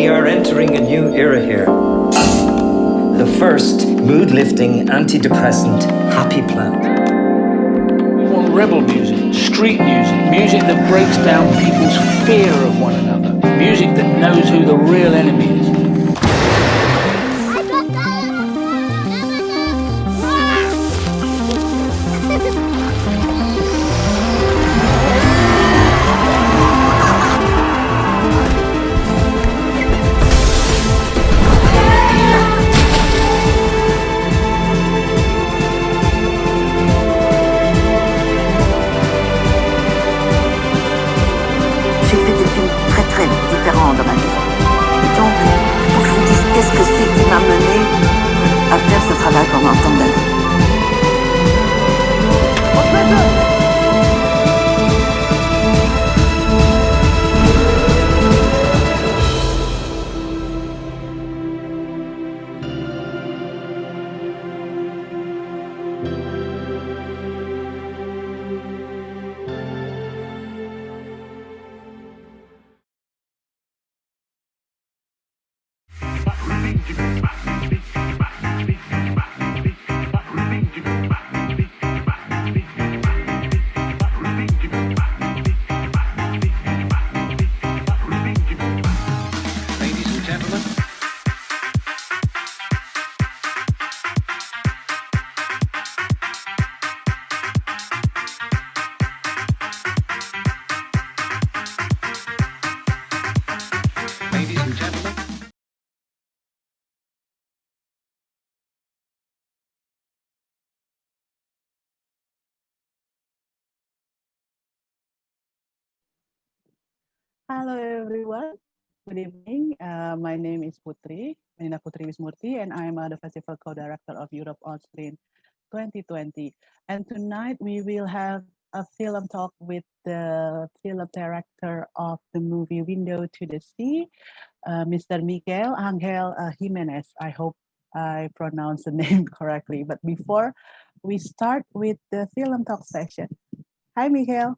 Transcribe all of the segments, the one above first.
We are entering a new era here. The first mood-lifting, antidepressant happy plant. We want rebel music, street music, music that breaks down people's fear of one another, music that knows who the real enemy is. J'ai fait des films très très différents dans ma vie. Donc, il faut que je vous dise qu'est-ce que c'est qui m'a mené à faire ce travail pendant tant d'années. Ladies and gentlemen. Ladies and gentlemen. Hello everyone, good evening. My name is Putri, Nina Putri Wismurti, and I am the Festival Co-Director of Europe On Screen 2020. And tonight we will have a film talk with the film director of the movie Window to the Sea, Mr. Miguel Ángel Jiménez. I hope I pronounced the name correctly. But before we start with the film talk session, hi Miguel.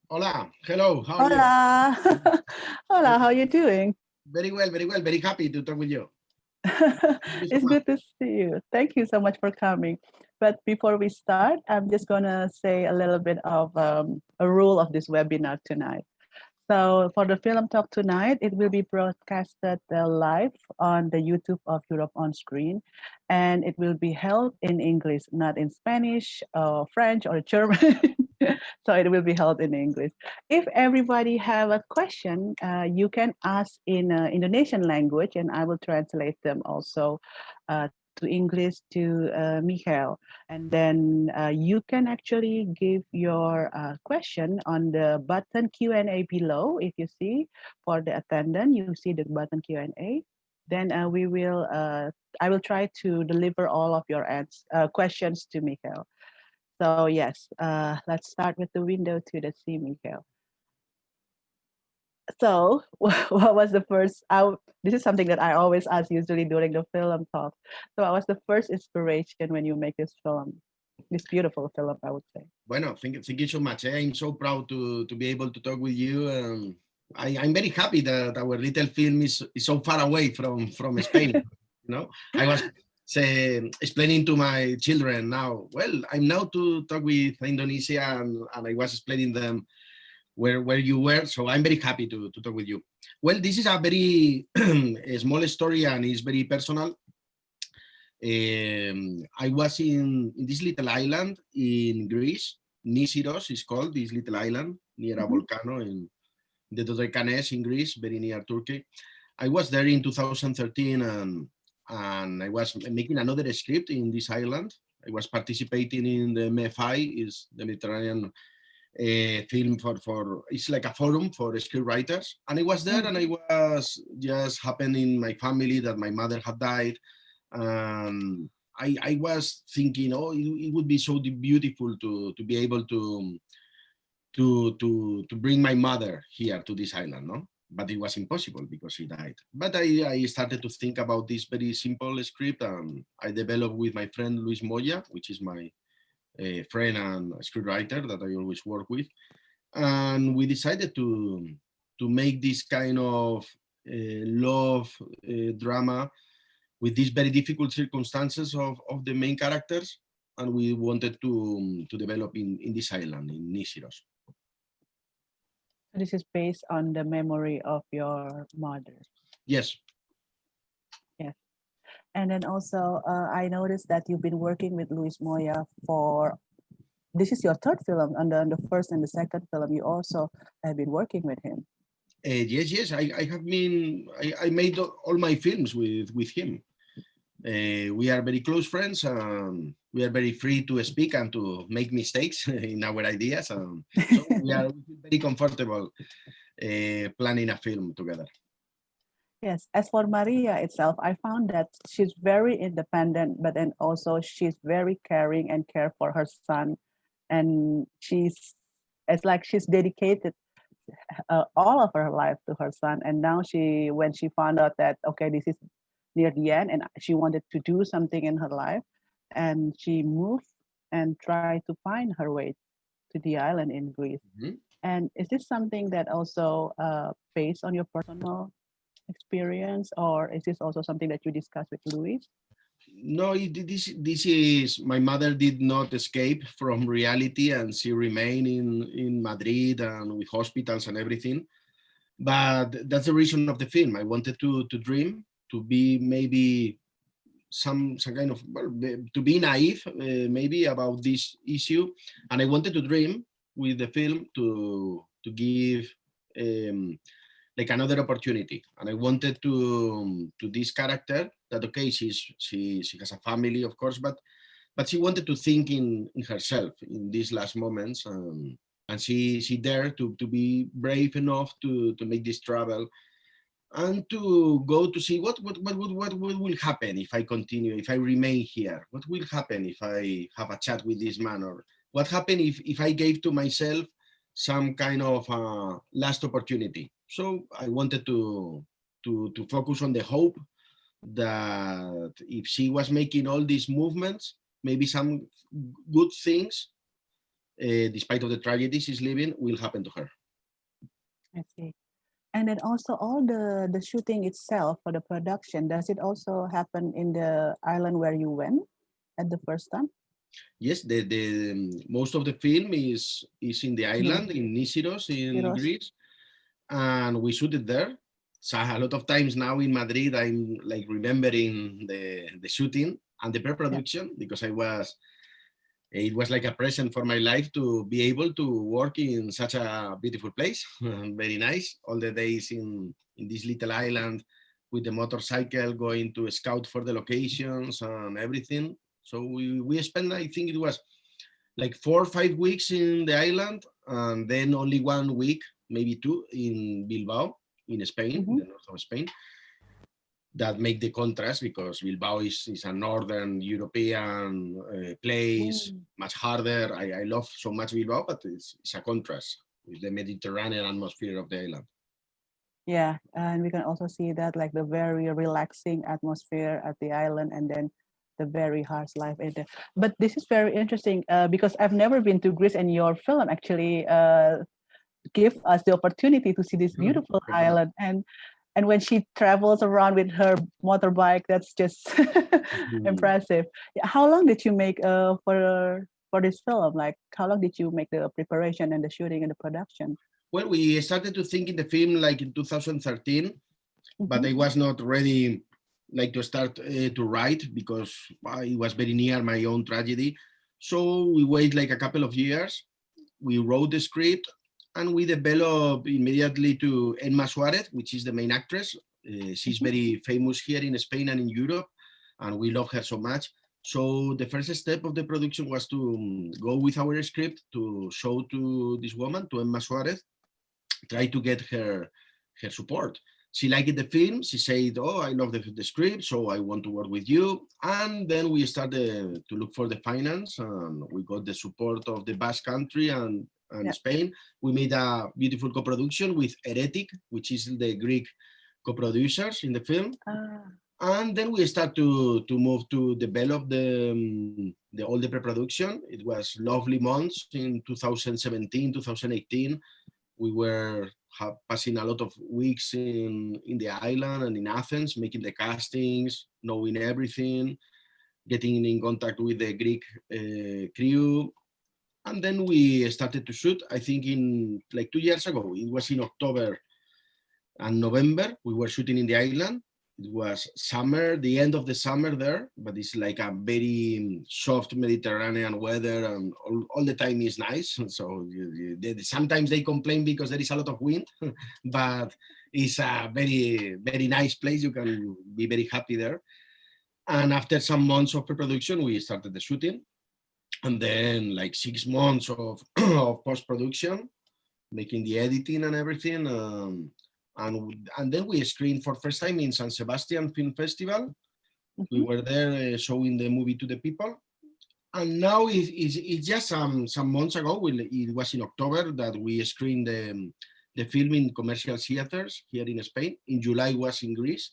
Hola, hello, how are you? Hola. Hola, how are you doing? Very well, very happy to talk with you. It's good to see you. Thank you so much for coming. But before we start, I'm just going to say a little bit of a rule of this webinar tonight. So for the film talk tonight, it will be broadcasted live on the YouTube of Europe On Screen, and it will be held in English, not in Spanish or French or German. So it will be held in English. If everybody have a question, you can ask in Indonesian language, and I will translate them also to English to Michael. And then you can actually give your question on the button Q&A below. If you see for the attendant, you see the button Q&A. Then I will try to deliver all of your questions to Michael. So yes, let's start with the Window to the Sea, Michael. So what was the first, this is something that I always ask usually during the film talk. So what was the first inspiration when you make this film, this beautiful film, I would say? Bueno, thank you so much. I'm so proud to be able to talk with you. I'm very happy that our little film is so far away from Spain. You know, I was explaining to my children now, well, I'm now to talk with Indonesia and I was explaining them where you were. So I'm very happy to talk with you. Well, this is a very small story and it's very personal. I was in this little island in Greece, Nisyros is called, this little island near a volcano in the Dodecanese in Greece, very near Turkey. I was there in 2013 and I was making another script in this island. I was participating in the MFI, is the Mediterranean film for it's like a forum for script writers. And I was there and I was just happened in my family that my mother had died. I was thinking, oh, it would be so beautiful to be able to bring my mother here to this island, no? But it was impossible because she died. But I started to think about this very simple script and I developed with my friend Luis Moya, which is my friend and scriptwriter that I always work with. And we decided to make this kind of love drama with these very difficult circumstances of the main characters, and we wanted to develop in this island, in Nisiros. This is based on the memory of your mother. Yes. Yes. And then also, I noticed that you've been working with Luis Moya for, this is your third film, and the first and the second film, you also have been working with him. Yes. I have been, I made all my films with him. We are very close friends. We are very free to speak and to make mistakes in our ideas. So we are very comfortable planning a film together. Yes, as for Maria itself, I found that she's very independent, but then also she's very caring and care for her son. And it's like she's dedicated all of her life to her son. And now when she found out that, okay, this is near the end and she wanted to do something in her life, and she moved and tried to find her way to the island in Greece. Mm-hmm. And is this something that also based on your personal experience, or is this also something that you discussed with Luis? No, this is, my mother did not escape from reality, and she remained in Madrid and with hospitals and everything. But that's the reason of the film. I wanted to dream, to be maybe some kind of, well, to be naive maybe about this issue, and I wanted to dream with the film to give like another opportunity. And I wanted to this character that, okay, she has a family, of course, but she wanted to think in herself in these last moments, and she dared to be brave enough to make this travel and to go to see what will happen if I continue, if I remain here. What will happen if I have a chat with this man, or what happened if I gave to myself some kind of last opportunity. So I wanted to focus on the hope that if she was making all these movements, maybe some good things, despite of the tragedy she's living, will happen to her. I see. And then also all the shooting itself for the production, does it also happen in the island where you went at the first time? Yes, the most of the film is in the island, in Nisiros, in Greece, and we shot it there. So a lot of times now in Madrid, I'm like remembering the shooting and the pre-production, because it was like a present for my life to be able to work in such a beautiful place. Very nice. All the days in this little island with the motorcycle, going to scout for the locations and everything. So we spent, I think it was like 4 or 5 weeks in the island, and then only 1 week, maybe 2, in Bilbao, in Spain, in the north of Spain. That make the contrast, because Bilbao is a northern European place, much harder. I love so much Bilbao, but it's a contrast with the Mediterranean atmosphere of the island. Yeah, and we can also see that, like the very relaxing atmosphere at the island, and then the very harsh life in there. But this is very interesting because I've never been to Greece, and your film actually give us the opportunity to see this beautiful island. And when she travels around with her motorbike, that's just impressive. How long did you make for this film? Like, how long did you make the preparation and the shooting and the production? Well, we started to think in the film like in 2013, but I was not ready like to start to write, because it was very near my own tragedy. So we wait like a couple of years. We wrote the script, and we developed immediately to Emma Suarez, which is the main actress. She's very famous here in Spain and in Europe, and we love her so much. So the first step of the production was to go with our script to show to this woman, to Emma Suarez, try to get her support. She liked the film. She said, "Oh, I love the script, so I want to work with you." And then we started to look for the finance, and we got the support of the Basque Country and Spain. We made a beautiful co-production with Heretic, which is the Greek co-producers in the film. And then we start to move to develop all the pre-production. It was lovely months in 2017, 2018. We were passing a lot of weeks in the island and in Athens, making the castings, knowing everything, getting in contact with the Greek crew. And then we started to shoot, I think in like 2 years ago. It was in October and November. We were shooting in the island. It was summer, the end of the summer there, but it's like a very soft Mediterranean weather, and all the time is nice. So sometimes they complain because there is a lot of wind, but it's a very, very nice place. You can be very happy there. And after some months of pre-production, we started the shooting. And then like 6 months of, of post-production, making the editing and everything. And then we screened for first time in San Sebastian Film Festival. We were there showing the movie to the people. And now it's just some months ago, it was in October that we screened the film in commercial theaters here in Spain. In July was in Greece.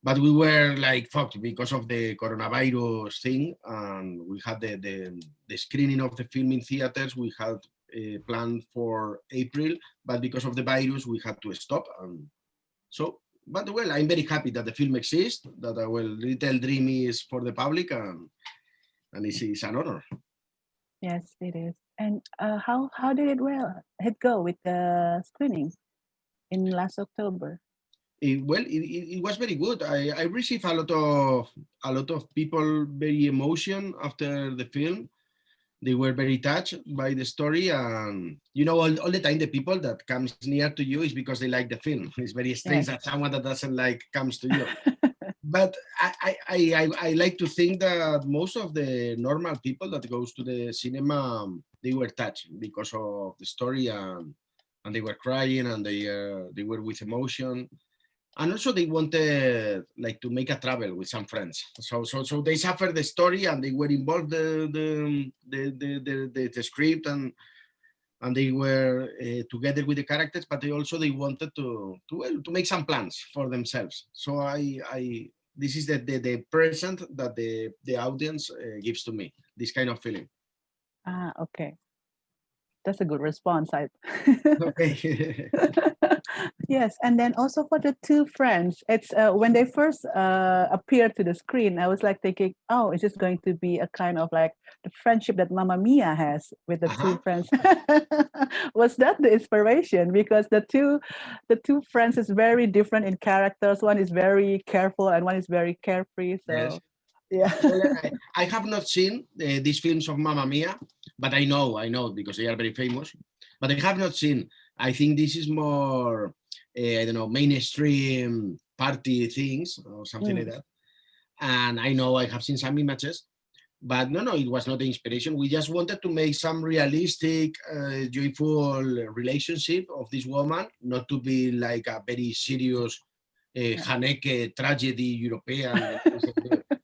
But we were like fucked because of the coronavirus thing. And we had the screening of the film in theaters. We had planned for April, but because of the virus, we had to stop. So, but well, I'm very happy that the film exists, that our little dream is for the public, and it's an honor. Yes, it is. And how did it go with the screening in last October? It was very good. I received a lot of people very emotion after the film. They were very touched by the story, and you know, all the time the people that comes near to you is because they like the film. It's very strange that someone that doesn't like comes to you. But I like to think that most of the normal people that goes to the cinema, they were touched because of the story, and they were crying, and they were with emotion. And also they wanted like to make a travel with some friends. So they suffered the story, and they were involved the script, and they were together with the characters, but they wanted to make some plans for themselves. So this is the present that the audience gives to me, this kind of feeling. Okay. That's a good response. Okay. Yes, and then also for the two friends, it's when they first appeared to the screen, I was like thinking, oh, is this going to be a kind of like the friendship that Mamma Mia has with the two friends? Was that the inspiration? Because the two friends is very different in characters. One is very careful and one is very carefree. So. Yes. Yeah. Well, I have not seen these films of Mamma Mia, but I know because they are very famous. But I have not seen. I think this is more, I don't know, mainstream party things or something like that. And I know I have seen some images, but no, it was not the inspiration. We just wanted to make some realistic, joyful relationship of this woman, not to be like a very serious Haneke tragedy European.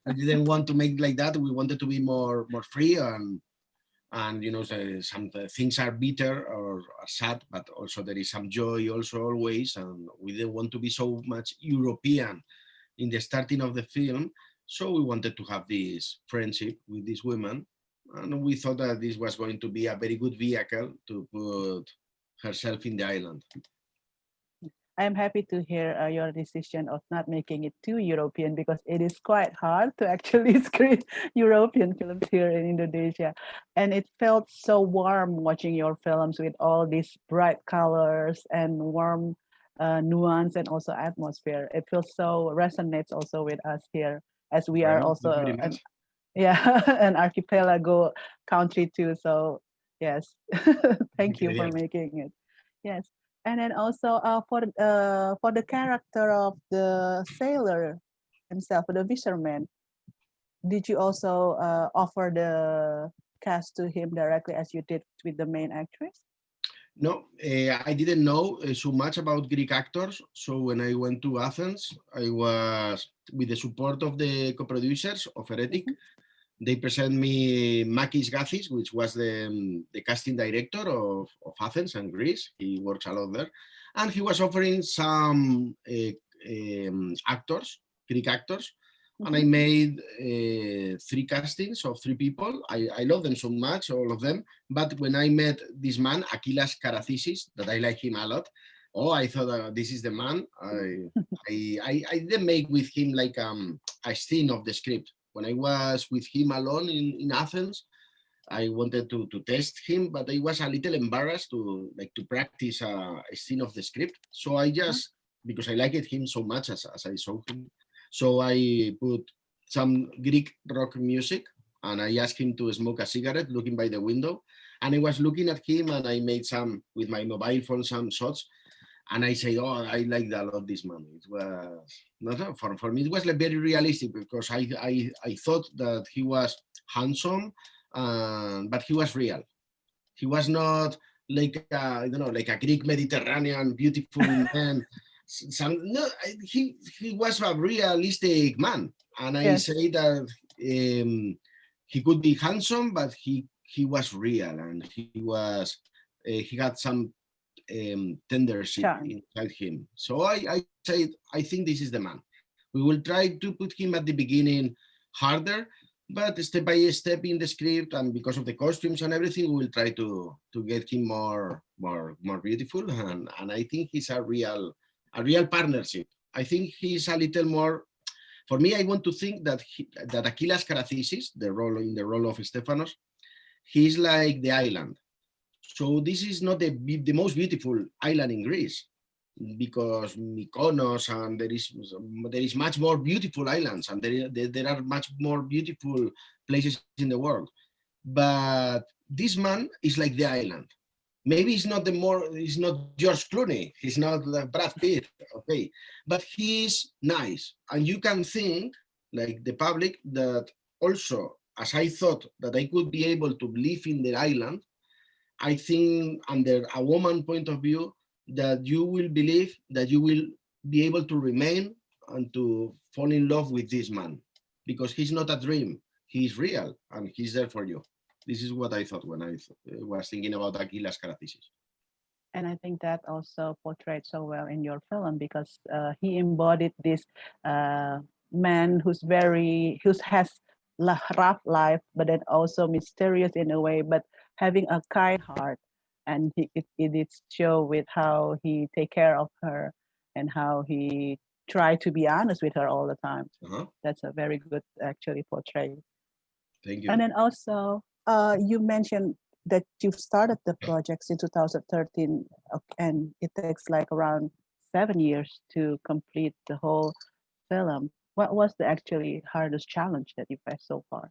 We didn't want to make like that. We wanted to be more free, and you know, some things are bitter or are sad, but also there is some joy also always, and we didn't want to be so much European in the starting of the film. So we wanted to have this friendship with this woman, and we thought that this was going to be a very good vehicle to put herself in the island. I'm happy to hear your decision of not making it too European, because it is quite hard to actually screen European films here in Indonesia. And it felt so warm watching your films with all these bright colors and warm nuance and also atmosphere. It feels so resonates also with us here, as we are also an archipelago country too. So yes, thank you for making it. Yes. And then also for the character of the sailor himself, the fisherman, did you also offer the cast to him directly as you did with the main actress? No, I didn't know so much about Greek actors. So when I went to Athens, I was with the support of the co-producers of Heretic. They present me Makis Gathis, which was the casting director of Athens and Greece. He works a lot there. And he was offering some actors, Greek actors, and I made 3 castings of 3 people. I love them so much, all of them. But when I met this man, Akilas Karathisis, that I like him a lot, oh, I thought this is the man. I didn't make with him like a scene of the script. When I was with him alone in Athens, I wanted to test him, but I was a little embarrassed to practice a scene of the script. So I just, because I liked him so much as I saw him, so I put some Greek rock music and I asked him to smoke a cigarette looking by the window. And I was looking at him and I made with my mobile phone, some shots. And I say, oh, I like a lot this man. It was not for me. It was like very realistic because I thought that he was handsome, but he was real. He was not like I don't know, like a Greek Mediterranean beautiful man. He was a realistic man, and I say that he could be handsome, but he was real, and he had some tendership inside him. So I said, I think this is the man. We will try to put him at the beginning harder, but step by step in the script, and because of the costumes and everything, we will try to get him more beautiful. And I think he's a real partnership. I think he's a little more. For me, I want to think that Akilas Karathisis, the role of Stefanos, he's like the island. So this is not the most beautiful island in Greece, because Mykonos, and there is much more beautiful islands, and there are much more beautiful places in the world. But this man is like the island. Maybe he's not George Clooney, he's not like Brad Pitt, okay, but he's nice, and you can think, like the public, that also, as I thought that I could be able to live in the island, I think under a woman point of view, that you will believe that you will be able to remain and to fall in love with this man, because he's not a dream, he's real, and he's there for you. This is what I thought when I was thinking about Akilas Karathisis. And I think that also portrayed so well in your film, because he embodied this man who has rough life, but then also mysterious in a way, but having a kind heart. And it show with how he take care of her and how he tried to be honest with her all the time. That's a very good, actually, portrayal. Thank you. And then also, you mentioned that you started the projects in 2013, and it takes like around 7 years to complete the whole film. What was the actually hardest challenge that you faced so far?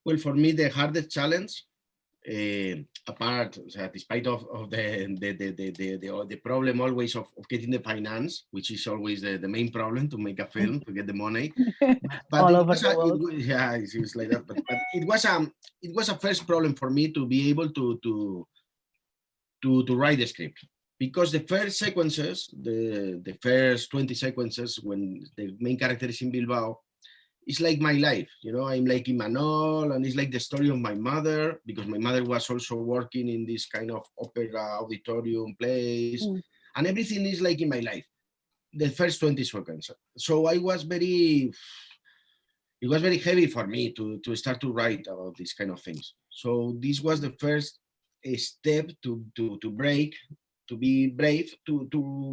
Well, for me, the hardest challenge, apart, despite of the problem always of getting the finance, which is always the main problem to make a film, to get the money. But all over the world. It's like that. But it was a first problem for me to be able to write the script, because the first sequences, the first 20 sequences when the main character is in Bilbao, it's like my life, I'm like Imanol, and it's like the story of my mother, because my mother was also working in this kind of opera auditorium place, and everything is like in my life, the first 20 seconds. So it was very heavy for me to start to write about these kind of things. So this was the first step to be brave, to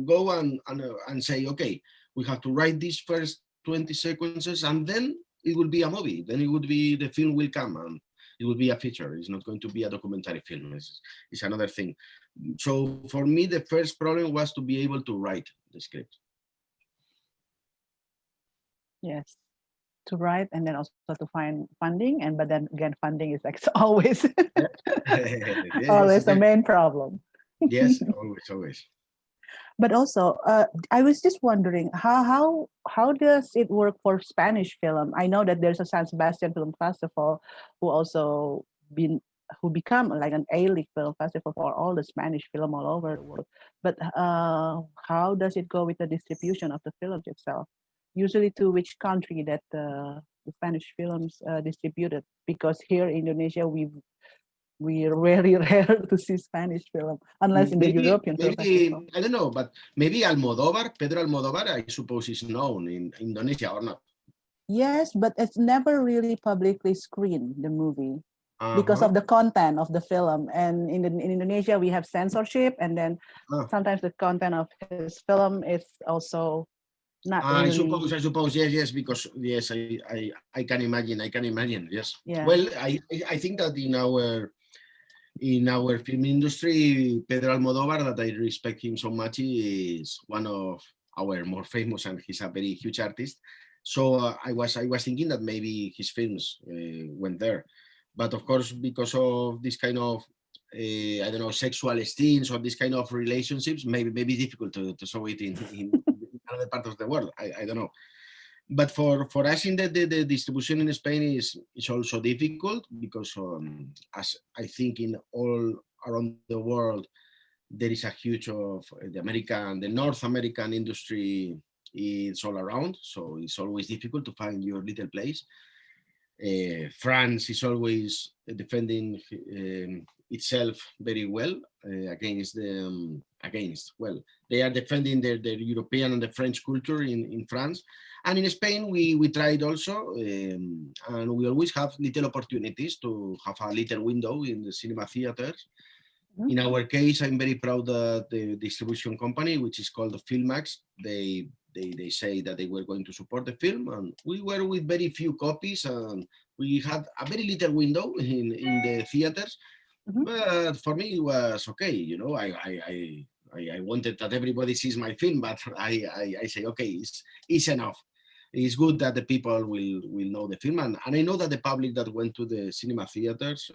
go and say, okay, we have to write these first 20 sequences, and then it will be a movie. Then the film will come, and it will be a feature. It's not going to be a documentary film. It's another thing. So for me, the first problem was to be able to write the script. Yes, to write, and then also to find funding. But then again, funding is like always always the main problem. Yes, always. But also, I was just wondering, how does it work for Spanish film? I know that there's a San Sebastian Film Festival who become like an A-League film festival for all the Spanish film all over the world. But how does it go with the distribution of the films itself? Usually to which country that the Spanish films distributed? Because here in Indonesia, we're very rare to see Spanish film, unless in the European film festival. I don't know, but maybe Pedro Almodóvar, I suppose, is known in Indonesia or not. Yes, but it's never really publicly screened, the movie, because of the content of the film. And in Indonesia, we have censorship, and then sometimes the content of his film is also not I really. suppose, yes, because yes, I can imagine, yes. Yeah. Well, I think that in our film industry, Pedro Almodóvar, that I respect him so much, is one of our more famous, and he's a very huge artist. So I was thinking that maybe his films went there, but of course, because of this kind of I don't know, sexual scenes or this kind of relationships, maybe it's difficult to show it in other part of the world. I don't know. But for us in the distribution in Spain is also difficult because as I think in all around the world, there is a huge of the North American industry is all around. So it's always difficult to find your little place. France is always defending itself very well against they are defending their European and the French culture in France. And in Spain, we tried also, and we always have little opportunities to have a little window in the cinema theaters. Mhm. In our case, I'm very proud that the distribution company, which is called Filmax, they say that they were going to support the film, and we were with very few copies, and we had a very little window in the theaters. Mhm. But for me, it was okay. You know, I wanted that everybody sees my film, but I say, okay, it's enough. It's good that the people will know the film, and I know that the public that went to the cinema theaters,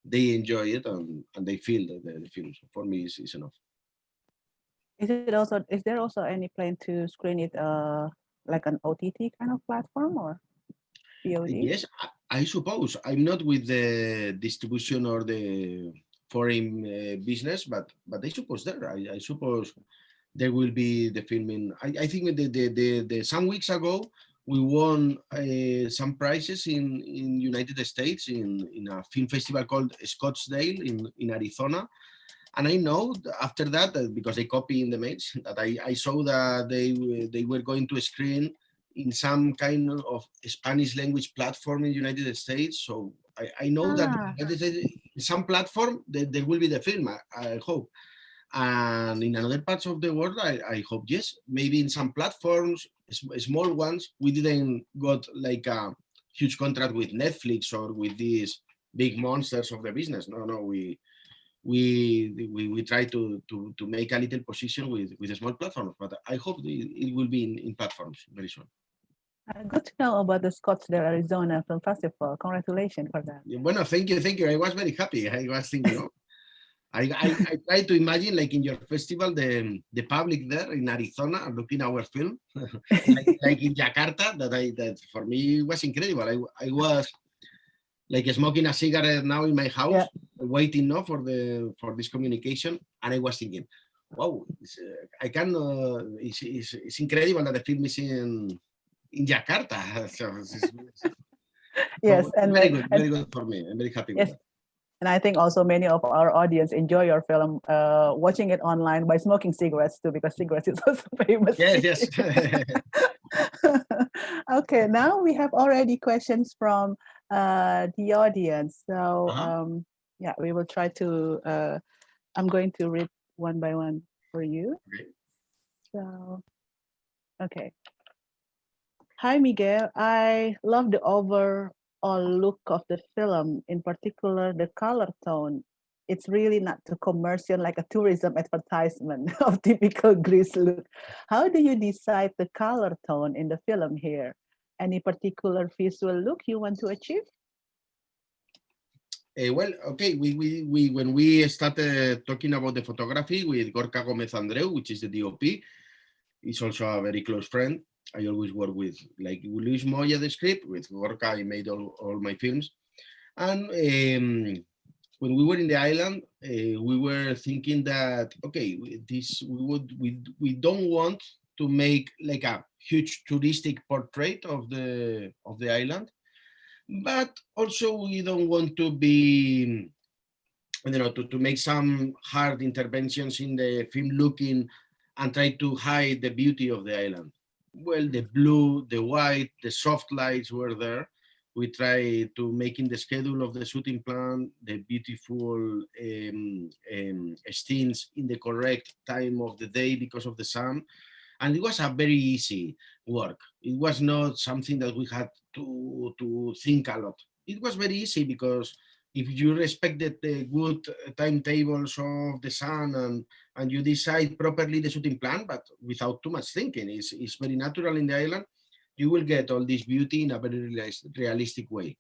they enjoy it and they feel the film. So for me, it's enough. Is there also any plan to screen it like an OTT kind of platform or VOD? Yes, I suppose. I'm not with the distribution or the foreign business, but I suppose there. I suppose there will be the filming. I think the some weeks ago we won some prizes in United States in a film festival called Scottsdale in Arizona. And I know after that, because they copy in the mails, that I saw that they were going to screen in some kind of Spanish language platform in the United States. So I know that in some platform there will be the film, I hope. And in other parts of the world, I hope, yes, maybe in some platforms, small ones, we didn't got like a huge contract with Netflix or with these big monsters of the business. No, we try to make a little position with the small platforms, but I hope it will be in platforms very soon. Good to know about the Scottsdale, Arizona Film Festival. Congratulations for that. Bueno, thank you. I was very happy. I was thinking, I try to imagine like in your festival, the public there in Arizona looking our film, like in Jakarta. That for me was incredible. I was like smoking a cigarette now in my house, waiting for this communication, and I was thinking, wow, it's incredible that the film is in Jakarta. So Yes, and very good for me. I'm very happy with that. And I think also many of our audience enjoy your film watching it online by smoking cigarettes too, because cigarettes is also famous. Yes. Okay, now we have already questions from the audience. So yeah, we will try to, I'm going to read one by one for you. Okay. So, okay. Hi, Miguel. I love the overall look of the film, in particular the color tone. It's really not too commercial like a tourism advertisement of typical Greece look. How do you decide the color tone in the film here? Any particular visual look you want to achieve? Well, okay. We when we started talking about the photography with Gorka Gomez Andreu, which is the DOP, he's also a very close friend. I always work with like Luis Moya, the script. With Gorka, I made all my films. And when we were in the island, we were thinking that okay, we don't want to make like a huge touristic portrait of the island, but also we don't want to be, to make some hard interventions in the film looking and try to hide the beauty of the island. well, the blue, the white, the soft lights were there. We try to make in the schedule of the shooting plan the beautiful scenes in the correct time of the day because of the sun. And it was a very easy work. It was not something that we had to think a lot. It was very easy because if you respected the good timetables of the sun and you decide properly the shooting plan, but without too much thinking, it's very natural in the island, you will get all this beauty in a very realistic way.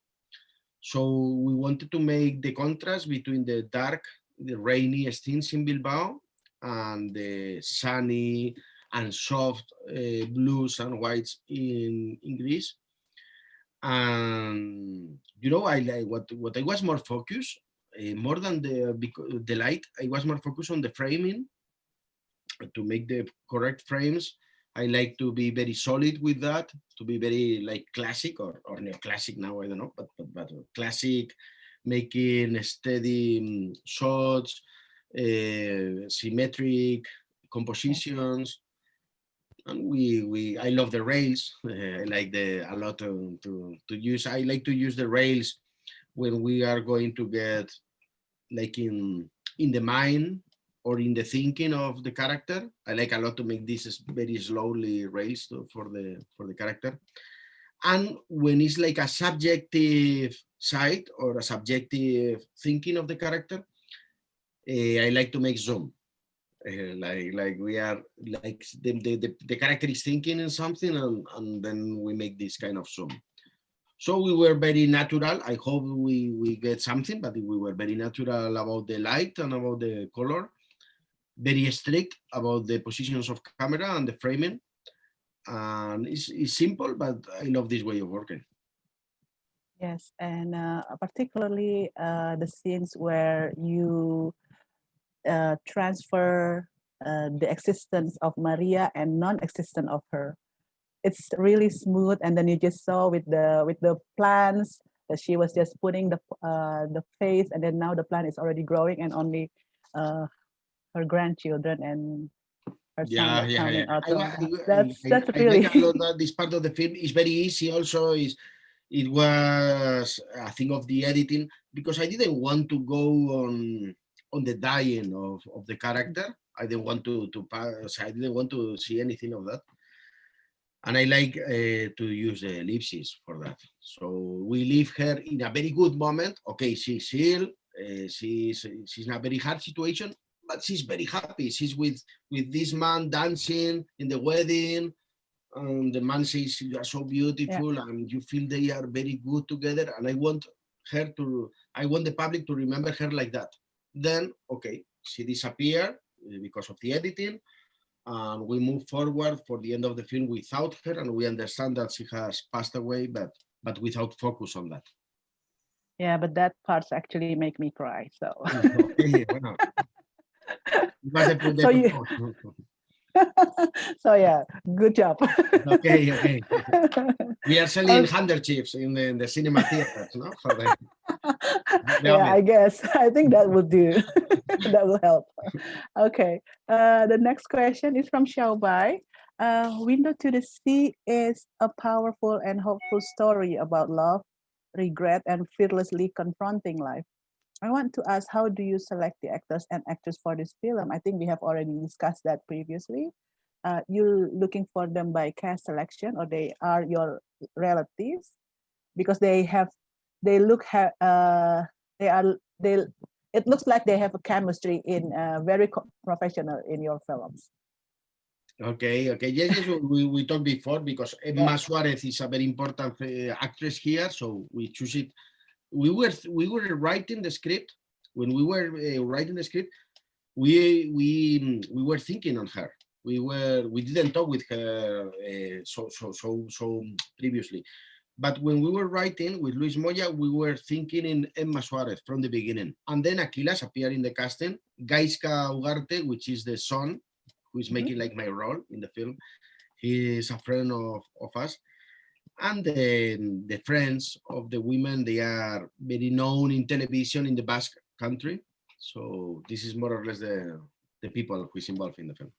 So we wanted to make the contrast between the dark, the rainy scenes in Bilbao and the sunny and soft blues and whites in Greece. And I like what I was more focused, more than the light. I was more focused on the framing to make the correct frames. I like to be very solid with that, to be very like classic or neoclassic now, I don't know, but classic, making steady shots, symmetric compositions. And I love the rails. I like a lot to use. I like to use the rails when we are going to get like in the mind or in the thinking of the character. I like a lot to make this very slowly rails for the character. And when it's like a subjective side or a subjective thinking of the character, I like to make zoom. Like we are like the character is thinking in something, and then we make this kind of zoom. So we were very natural. I hope we get something, but we were very natural about the light and about the color, very strict about the positions of camera and the framing. And it's simple, but I love this way of working. Yes, and particularly the scenes where you transfer the existence of Maria and non-existent of her. It's really smooth, and then you just saw with the plants that she was just putting the face, and then now the plant is already growing, and only her grandchildren and her son coming out. That's really. I like a lot that this part of the film is very easy. Also, it was a thing of the editing because I didn't want to go on the dying of the character. I didn't want I didn't want to see anything of that. And I like to use the ellipses for that. So we leave her in a very good moment. Okay, she's ill. She's in a very hard situation, but she's very happy. She's with this man dancing in the wedding. And the man says, "You are so beautiful," and you feel they are very good together. And I want the public to remember her like that. Then, okay, she disappeared because of the editing. And we move forward for the end of the film without her, and we understand that she has passed away, but without focus on that. Yeah, but that parts actually make me cry. So. Okay, bueno. So you. So yeah, good job. Okay. We are selling handkerchiefs in the cinema theaters, no? Yeah, I guess. I think that will do. That will help. Okay. The next question is from Xiaobai. Window to the Sea is a powerful and hopeful story about love, regret, and fearlessly confronting life. I want to ask, how do you select the actors and actresses for this film? I think we have already discussed that previously. You're looking for them by cast selection, or they are your relatives because it looks like they have a chemistry in very professional in your films. Okay. Yes, we talked before because Emma Suarez is a very important actress here, so we choose it. We were writing the script. When we were writing the script, we were thinking on her. We didn't talk with her so previously, but when we were writing with Luis Moya, we were thinking in Emma Suarez from the beginning, and then Aquilas appeared in the casting. Gaizka Ugarte, which is the son who is making like my role in the film, he is a friend of us. And the friends of the women, they are very known in television in the Basque country. So this is more or less the people who is involved in the film.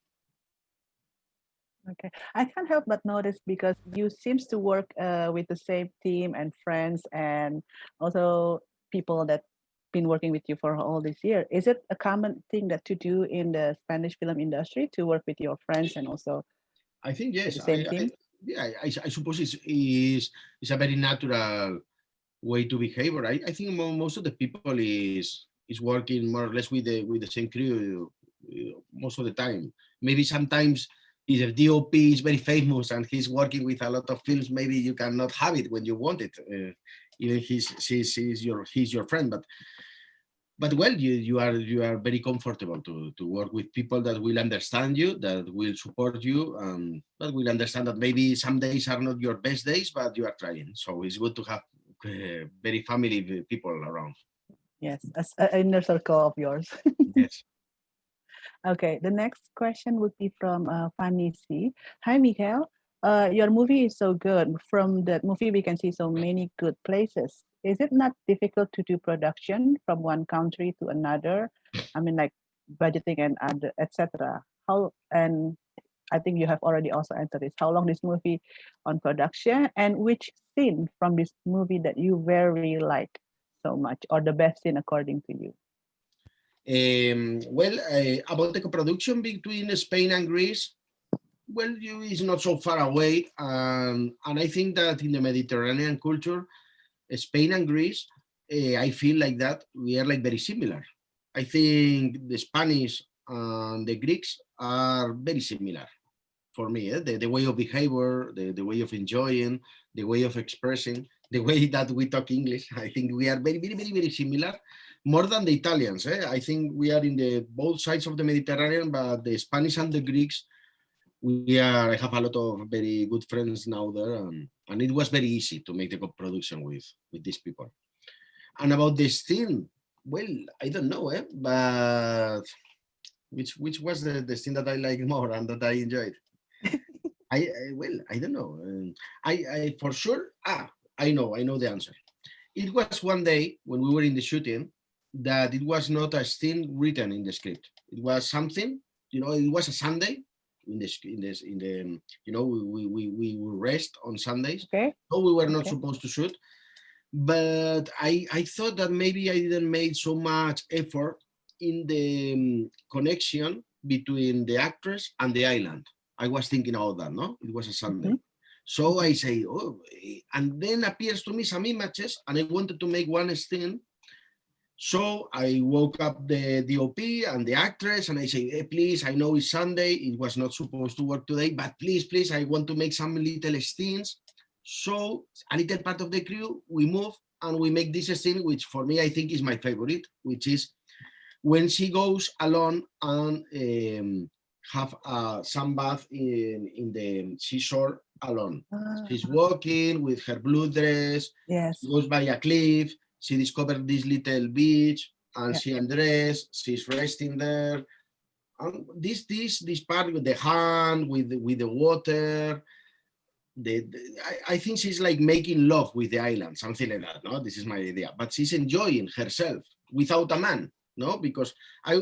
Okay, I can't help but notice because you seems to work with the same team and friends, and also people that been working with you for all this year. Is it a common thing that to do in the Spanish film industry to work with your friends and also I think with yes. the same I team? yeah. I suppose it's a very natural way to behave. Or I think most of the people is working more or less with the same crew most of the time. Maybe sometimes if the DOP is very famous and he's working with a lot of films, maybe you cannot have it when you want it. Even he's your friend, but well, you are very comfortable to work with people that will understand you, that will support you, and that will understand that maybe some days are not your best days, but you are trying. So it's good to have very family people around. Yes, as an inner circle of yours. Yes. Okay, the next question would be from Fanny C. Hi, Miguel. Your movie is so good. From that movie, we can see so many good places. Is it not difficult to do production from one country to another? I mean, like budgeting and other, etc. How and I think you have already also answered this. How long this movie on production, and which scene from this movie that you very like so much, or the best scene according to you? Well, about the co-production between Spain and Greece, well, it's not so far away, and I think that in the Mediterranean culture, Spain and Greece, I feel like that we are like very similar. I think the Spanish and the Greeks are very similar for me. The way of behavior, the way of enjoying, the way of expressing, the way that we talk English. I think we are very, very, very, very similar, more than the Italians. I think we are in the both sides of the Mediterranean, but the Spanish and the Greeks, we are. I have a lot of very good friends now there, and it was very easy to make the production with these people. And about this thing, well, I don't know, but which was the thing that I liked more and that I enjoyed. Well, I don't know. I for sure. I know the answer. It was one day when we were in the shooting that it was not a scene written in the script. It was something. It was a Sunday. In the we rest on Sundays, Okay, so we were not okay. supposed to shoot. But I thought that maybe I didn't make so much effort in the connection between the actress and the island. I was thinking about that, no? It was a Sunday. Mhm, So I mhm. say, oh, and then appears to me some images, and I wanted to make one scene. So I woke up the DOP and the actress, and I say, hey, please, I know it's Sunday. It was not supposed to work today, but please, I want to make some little scenes. So a little part of the crew, we move and we make this scene, which for me, I think is my favorite, which is when she goes alone and have a sunbath in the seashore alone. She's Ah, walking with her blue dress. She yes. goes by a cliff. She discovered this little beach, and Yeah. she undressed. She's resting there. And this part with the hand, with the water. I think she's like making love with the island, something like that. No, this is my idea. But she's enjoying herself without a man. No, because I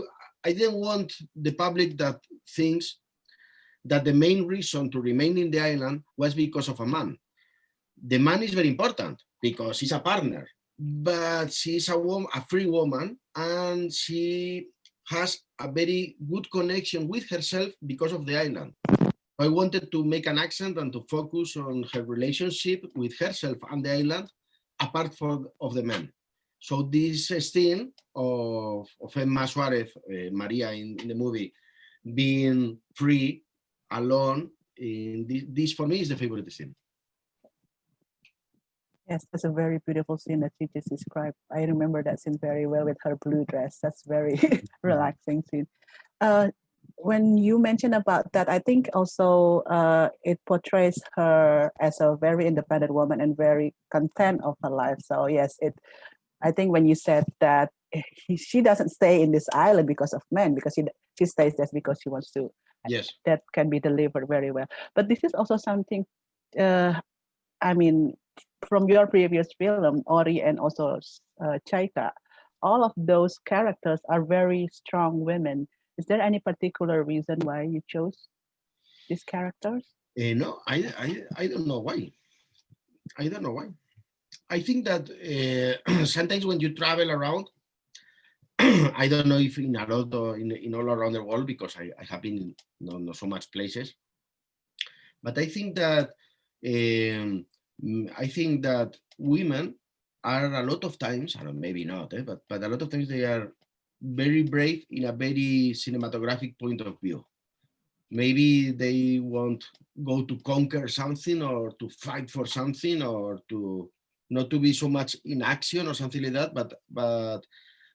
I didn't want the public that thinks that the main reason to remain in the island was because of a man. The man is very important because he's a partner, but she's a free woman, and she has a very good connection with herself because of the island. I wanted to make an accent and to focus on her relationship with herself and the island, apart of the men. So this scene of Emma Suarez, Maria in the movie, being free, alone, in this for me is the favorite scene. Yes, that's a very beautiful scene that you just described. I remember that scene very well with her blue dress. That's very relaxing scene. Uh, when you mentioned about that, I think also it portrays her as a very independent woman and very content of her life. So yes, it. I think when you said that she doesn't stay in this island because of men, because she stays there because she wants to. Yes. That can be delivered very well. But this is also something. I mean, from your previous film, Ori and also Chaika, all of those characters are very strong women. Is there any particular reason why you chose? these characters? No, I don't know why. I don't know why. I think that sometimes when you travel around, I don't know if in a lot of, in all around the world, because I have been in not so much places, but I think that women are a lot of times, I don't, maybe not, but a lot of times they are very brave in a very cinematographic point of view. Maybe they won't go to conquer something or to fight for something or to not to be so much in action or something like that. But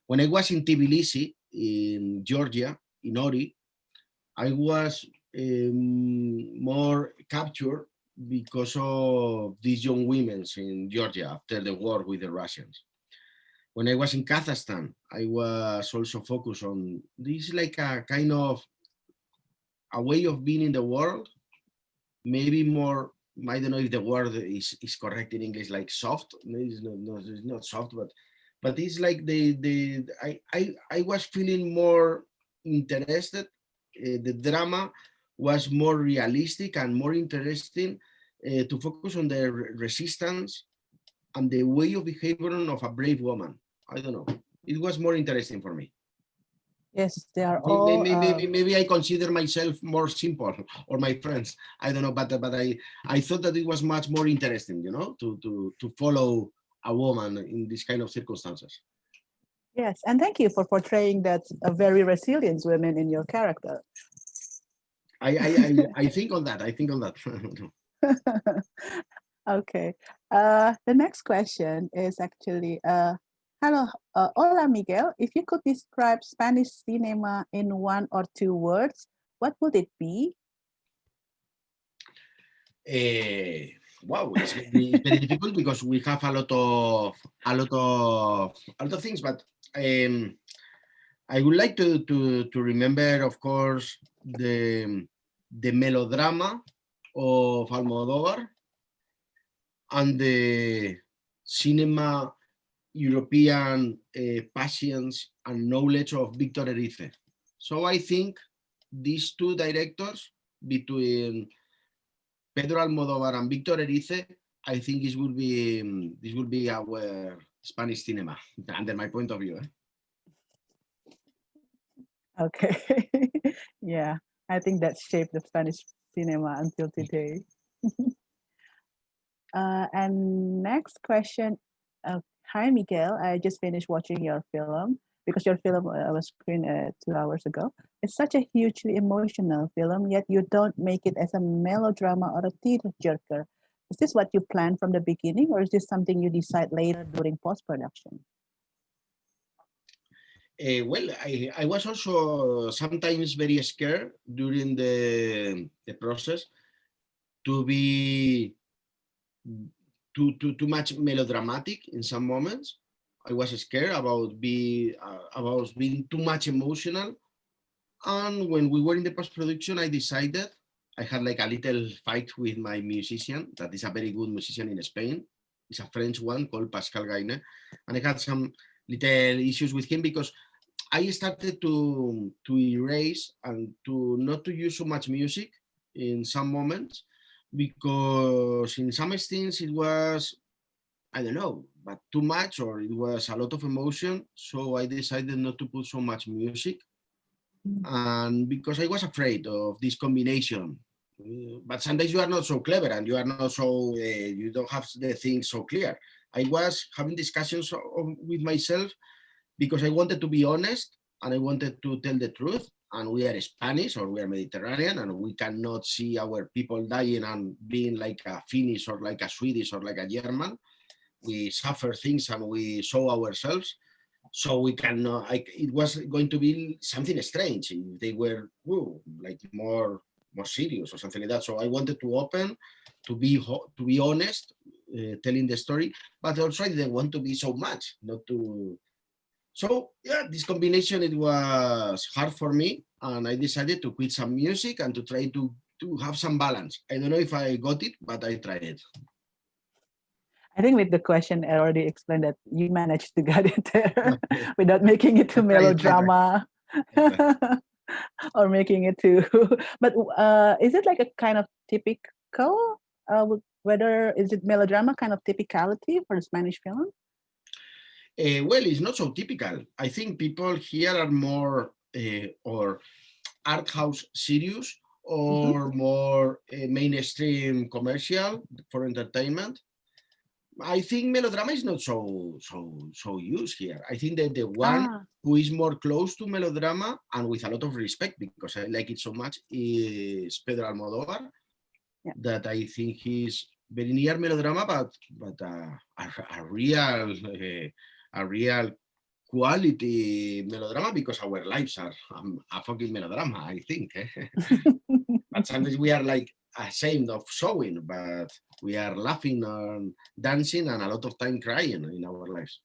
when I was in Tbilisi, in Georgia, in Ori, I was more captured because of these young women in Georgia after the war with the Russians. When I was in Kazakhstan, I was also focused on this, like a kind of a way of being in the world, maybe more, I don't know if the word is correct in English, like soft. It's not soft, but it's like I was feeling more interested. The drama was more realistic and more interesting to focus on the resistance and the way of behavior of a brave woman. I don't know. It was more interesting for me. Yes, they are all. Maybe I consider myself more simple, or my friends. I don't know, but I thought that it was much more interesting, you know, to follow a woman in this kind of circumstances. Yes, and thank you for portraying that a very resilient women in your character. I think on that. I think on that. Okay. The next question is actually, hello, hola Miguel. If you could describe Spanish cinema in 1 or 2 words, what would it be? Wow, it's very difficult because we have a lot of things, but I would like to remember, of course, the melodrama of Almodóvar and the cinema European passions and knowledge of Victor Erice. So I think these two directors, between Pedro Almodóvar and Victor Erice, I think this will be our Spanish cinema, under my point of view. Okay. Yeah, I think that shaped the Spanish cinema until today. And next question. Hi, Miguel. I just finished watching your film because your film was screened 2 hours ago. It's such a hugely emotional film, yet you don't make it as a melodrama or a tearjerker. Is this what you planned from the beginning, or is this something you decide later during post-production? Well, I was also sometimes very scared during the process to be too much melodramatic in some moments. I was scared about being too much emotional. And when we were in the post-production, I decided, I had like a little fight with my musician, that is a very good musician in Spain. It's a French one called Pascal Gaine. And I had some little issues with him because I started to erase and to not to use so much music in some moments, because in some instances it was, I don't know, but too much, or it was a lot of emotion. So I decided not to put so much music. And because I was afraid of this combination. But sometimes you are not so clever and you are not so, you don't have the things so clear. I was having discussions with myself because I wanted to be honest and I wanted to tell the truth. And we are Spanish or we are Mediterranean and we cannot see our people dying and being like a Finnish or like a Swedish or like a German. We suffer things and we show ourselves. So we cannot, it was going to be something strange if they were like more serious or something like that. So I wanted to open, to be honest, telling the story, but also I didn't want to be so much, not to. So yeah, this combination, it was hard for me, and I decided to quit some music and to try to have some balance. I don't know if I got it, but I tried it. I think with the question, I already explained that you managed to get it there without making it to melodrama. or making it too. But is it like a kind of typical? Whether is it melodrama kind of typicality for the Spanish film? Well, it's not so typical. I think people here are more or art house serious or more mainstream commercial for entertainment. I think melodrama is not so used here. I think that the one Ah, who is more close to melodrama and with a lot of respect because I like it so much is Pedro Almodóvar. yeah. That I think he's very near melodrama, but a real quality melodrama because our lives are a fucking melodrama. I think. But sometimes we are like ashamed of showing, but we are laughing and dancing and a lot of time crying in our lives.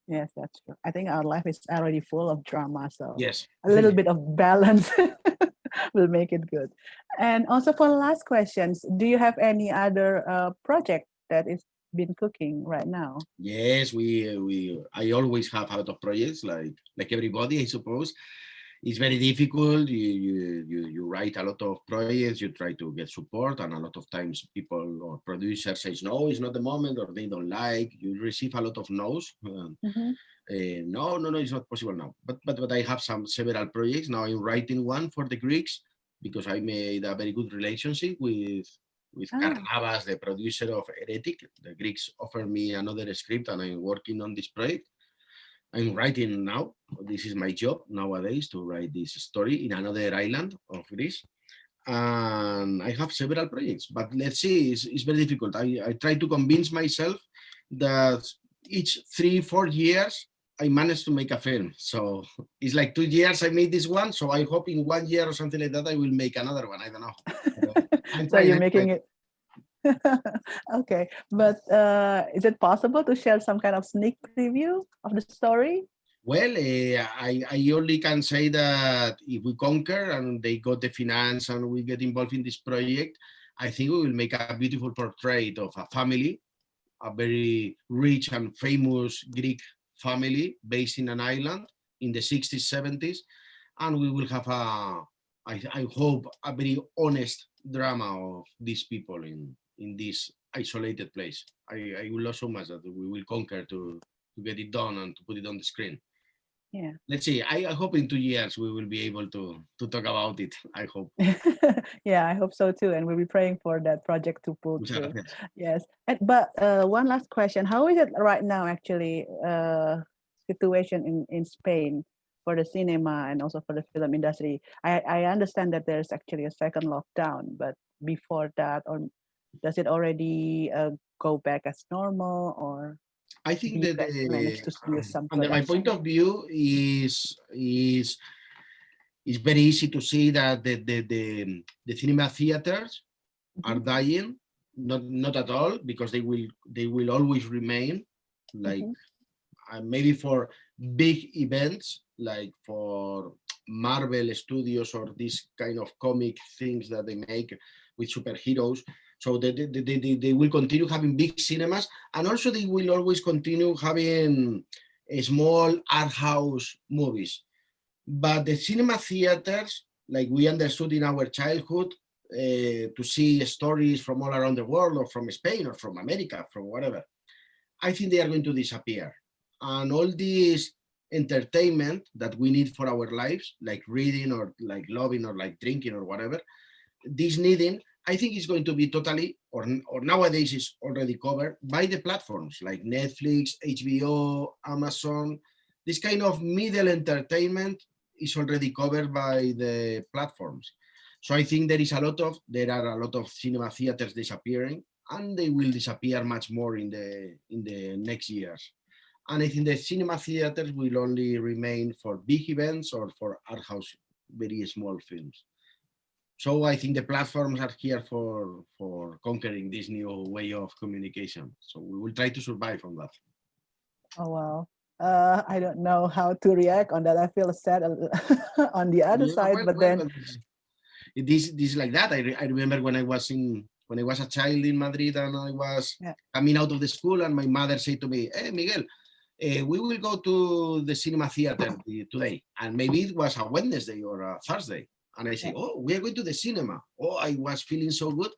Yes, that's true. I think our life is already full of drama, so Yes. a little bit of balance will make it good. And also for last questions, do you have any other project that is been cooking right now? Yes, I always have a lot of projects like everybody, I suppose. It's very difficult. You write a lot of projects, you try to get support, and a lot of times people or producers says no, it's not the moment, or they don't like. You receive a lot of no's. No, it's not possible now. But I have several projects now. I'm writing one for the Greeks because I made a very good relationship with Ah, Karnavas, the producer of Heretic. The Greeks offered me another script, and I'm working on this project. I'm writing now. This is my job nowadays to write this story in another island of Greece. And I have several projects, but let's see, it's very difficult. I try to convince myself that each 3-4 years I manage to make a film. So it's like 2 years I made this one. So I hope in 1 year or something like that, I will make another one. I don't know. I'm so trying, you're I'm making trying. it. Okay, but is it possible to share some kind of sneak preview of the story? Well, I only can say that if we conquer and they got the finance and we get involved in this project, I think we will make a beautiful portrait of a family, a very rich and famous Greek family based in an island in the 60s, 70s. And we will have I hope, a very honest drama of these people in this isolated place. I will love so much that we will conquer to get it done and to put it on the screen. Yeah. Let's see. I hope in 2 years we will be able to talk about it. I hope. Yeah, I hope so too. And we'll be praying for that project to pull Muchas through. gracias. Yes. But one last question. How is it right now, actually, situation in Spain for the cinema and also for the film industry? I understand that there's actually a second lockdown, but before that, or does it already go back as normal, or I think do you that guys manage to use some under my point production? of view is it's very easy to see that the cinema theaters are dying. Not at all, because they will always remain, like maybe for big events like for Marvel Studios or this kind of comic things that they make with superheroes. So they will continue having big cinemas, and also they will always continue having small art house movies. But the cinema theaters, like we understood in our childhood, to see stories from all around the world, or from Spain, or from America, from whatever, I think they are going to disappear. And all this entertainment that we need for our lives, like reading or like loving or like drinking or whatever, this needing, I think is going to be totally, or nowadays is already covered by the platforms like Netflix, HBO, Amazon. This kind of middle entertainment is already covered by the platforms. So I think there are a lot of cinema theaters disappearing, and they will disappear much more in the next years. And I think the cinema theaters will only remain for big events or for art house, very small films. So I think the platforms are here for conquering this new way of communication. So we will try to survive on that. Oh wow. I don't know how to react on that. I feel sad on the other Yeah, side, but then this is like that. I remember when I was a child in Madrid, and I was yeah. coming out of the school, and my mother said to me, "Hey, Miguel, we will go to the cinema theater today. And maybe it was a Wednesday or a Thursday. And I say, oh, we are going to the cinema. Oh, I was feeling so good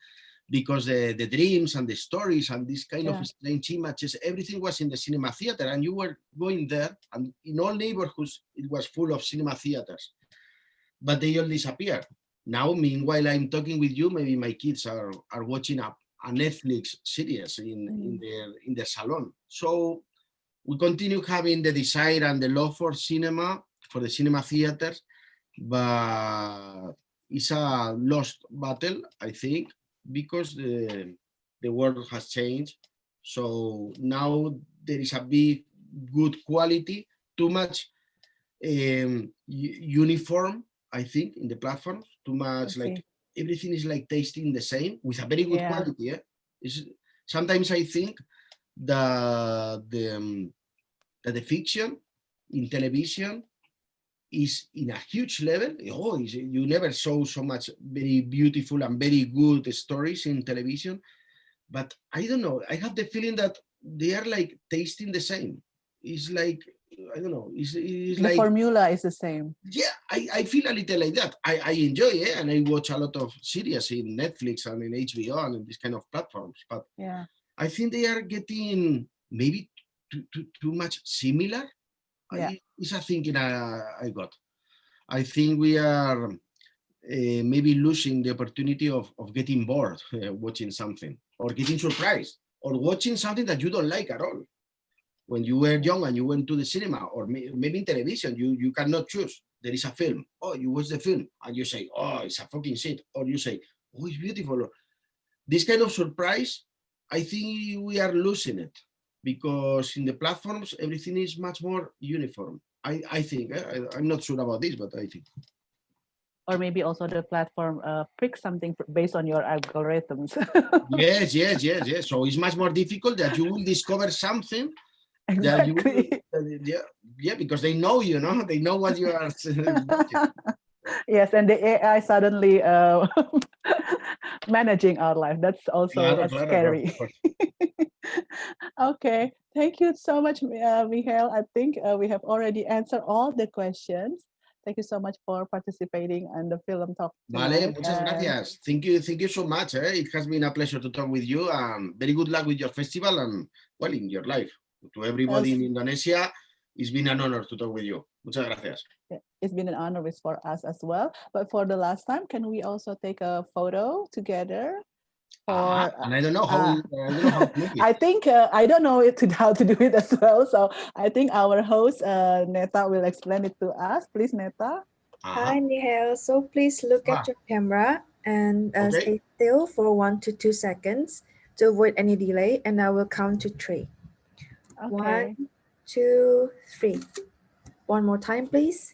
because the dreams and the stories and this kind of strange images, everything was in the cinema theater. And you were going there, and in all neighborhoods, it was full of cinema theaters. But they all disappeared. Now, meanwhile, I'm talking with you, maybe my kids are watching a Netflix series in their salon. So we continue having the desire and the love for cinema, for the cinema theaters, but it's a lost battle, I think, because the world has changed. So now there is a big, good quality, too much uniform, I think, in the platforms, too much like everything is like tasting the same with a very good quality. Sometimes I think that the fiction in television is in a huge level. Oh, you never saw so much very beautiful and very good stories in television. But I don't know. I have the feeling that they are like tasting the same. It's like, I don't know. It's the like formula is the same. Yeah, I feel a little like that. I enjoy it, and I watch a lot of series in Netflix and in HBO and in these kind of platforms. But I think they are getting maybe too much similar. It's a thinking I got. I think we are maybe losing the opportunity of getting bored watching something, or getting surprised, or watching something that you don't like at all. When you were young and you went to the cinema, or maybe in television, you cannot choose. There is a film. Oh, you watch the film and you say, oh, it's a fucking shit. Or you say, oh, it's beautiful. This kind of surprise, I think we are losing it, because in the platforms, everything is much more uniform. I think, I'm not sure about this, but I think. Or maybe also the platform picks something based on your algorithms. Yes. So it's much more difficult that you will discover something. Exactly. Because they know you, they know what you are. Yes, and the AI suddenly managing our life. That's also scary. Okay, thank you so much, Miguel. I think we have already answered all the questions. Thank you so much for participating in the Film Talk tonight. Vale, muchas gracias. Thank you so much. It has been a pleasure to talk with you. Very good luck with your festival and, well, in your life. To everybody in Indonesia, it's been an honor to talk with you. Muchas gracias. It's been an honor for us as well. But for the last time, can we also take a photo together? And I don't know how to make it. I think I don't know how to do it as well. So I think our host Neta will explain it to us. Please, Neta. Hi, Miguel. So please look at your camera and stay still for 1 to 2 seconds to avoid any delay, and I will count to 3. Okay. 1, 2, 3. One more time, please.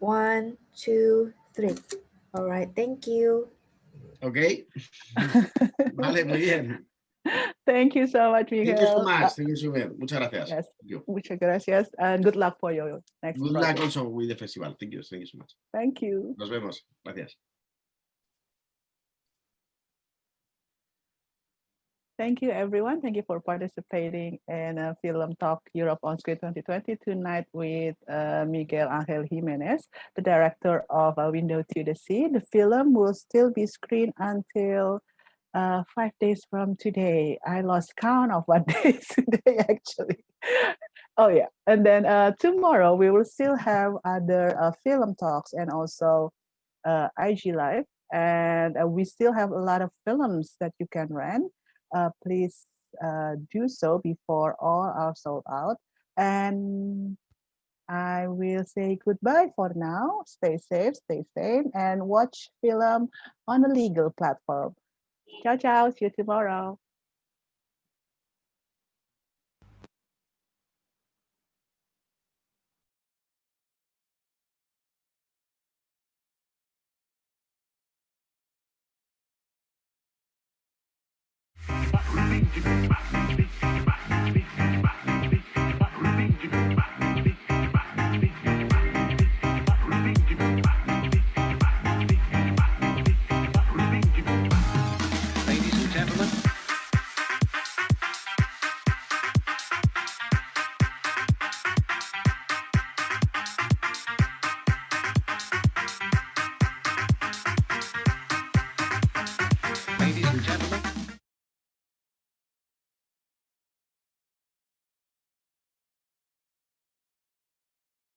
1, 2, 3. All right, thank you. Okay. Vale, muy bien. Thank you so much, Miguel. Thank you so much. Thank you so much. Muchas gracias. Yes. Muchas gracias. And good luck for your next Good project. luck also with the festival. Thank you so much. Thank you. Nos vemos. Gracias. Thank you, everyone. Thank you for participating in Film Talk Europe on Screen 2020 tonight with Miguel Ángel Jiménez, the director of Window to the Sea. The film will still be screened until 5 days from today. I lost count of what days today, actually. Oh, yeah. And then tomorrow, we will still have other film talks and also IG Live. And we still have a lot of films that you can rent. Please do so before all are sold out. And I will say goodbye for now. Stay safe, stay sane, and watch film on a legal platform. Ciao, ciao. See you tomorrow. Releasing